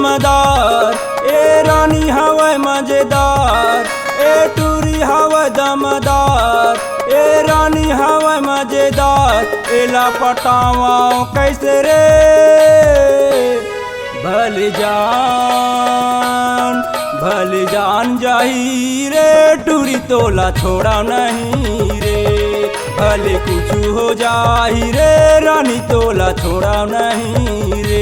दमदार, ए रानी हवे मजेदार, ए टूरी हवे दमदार, ए रानी हवे मजेदार। एला पटावा कैसे रे भल जान जाही रे, टूरी तोला छोड़ा नहीं रे। भले कुछ हो जाही रे, रानी तोला छोड़ा नहीं रे।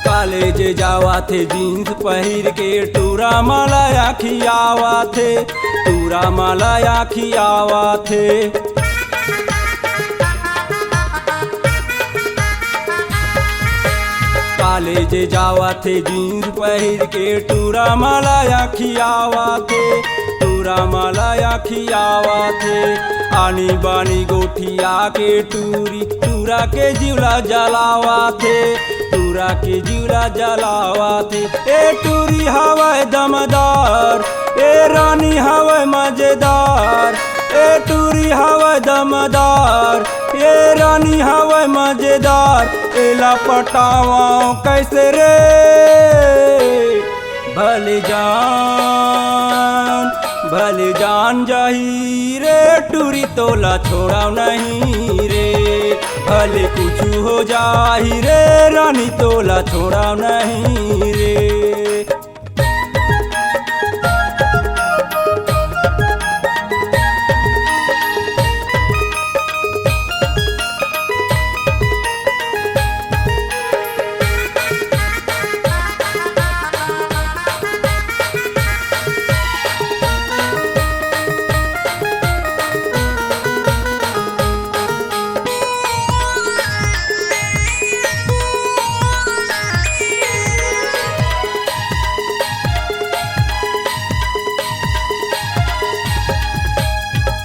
कॉलेज जावा थे जीन्स पहिर के, टूरा माला खियावा थे, टूरा माला खियावा थे। कॉलेज जावा थे जीन्स पहिर के, टूरा माला खियावा थे, टूरा माला खियावा थे। आनी बानी गोठिया के टूरी, टूरा के जीवला जलावा थे, टूरा के जीवला जलावा थे। ए टूरी हवे दमदार, ए रानी हवे मजेदार, ए टूरी हवे दमदार, ए रानी हवे मजेदार। एला पटावा कैसे रे भल जान जाही रे, टूरी तोला छोड़ा नहीं रे। भले कुछ हो जाही रे, रानी तोला छोड़ा नहीं रे।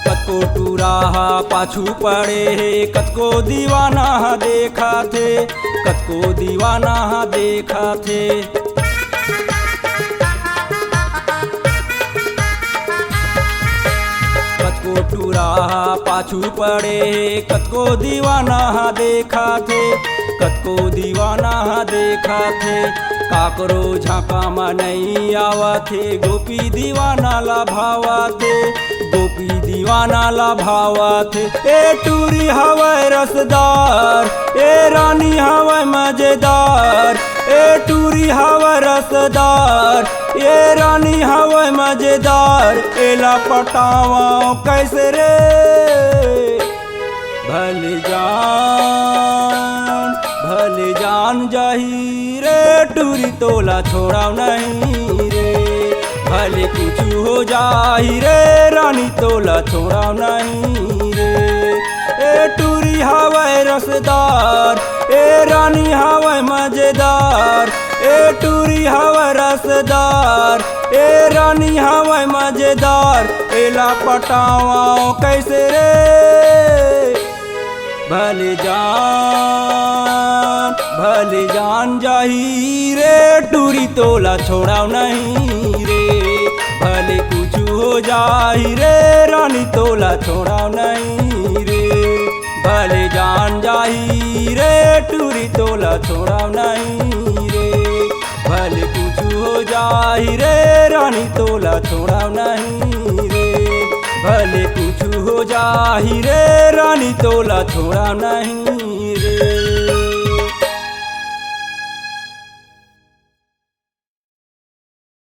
कतको टूराहा पाछू पड़े हे, कतको दीवाना देखा थे, कतको दीवाना देखा थे। कतको टूराहा पाछू पड़े हे, कतको दीवाना देखा थे, कतको दीवाना देखा थे। काकरो झांका में नहीं आवा थे, गोपी दीवाना ला भावा थे, गोपी दीवाना ला भावा थे। ए टूरी हवे रसदार, ए रानी हवे मजेदार, ए टूरी हवे रसदार, ए रानी हवे मजेदार। एला पटावा कैसे रे भल जान जाही रे, टूरी तोला छोड़ा नहीं रे। भले कुछ हो जाही रे, रानी तोला छोड़ा नहीं रे। ए टूरी हवे रसदार, ए रानी हवे मजेदार, ए टूरी हवे रसदार, ए रानी हवे मजेदार। एला पटावा कैसे रे भल जान जाही रे, टूरी तोला छोड़ा नहीं रे। भले कुछ हो जाही रे, रानी तोला छोड़ा नहीं रे। भले जान जाही रे, टूरी तोला छोड़ा नहीं रे। भले कुछ हो जाही रे, रानी तोला छोड़ा नहीं रे। भले कुछ हो जाही रे, रानी तोला छोड़ा नहीं।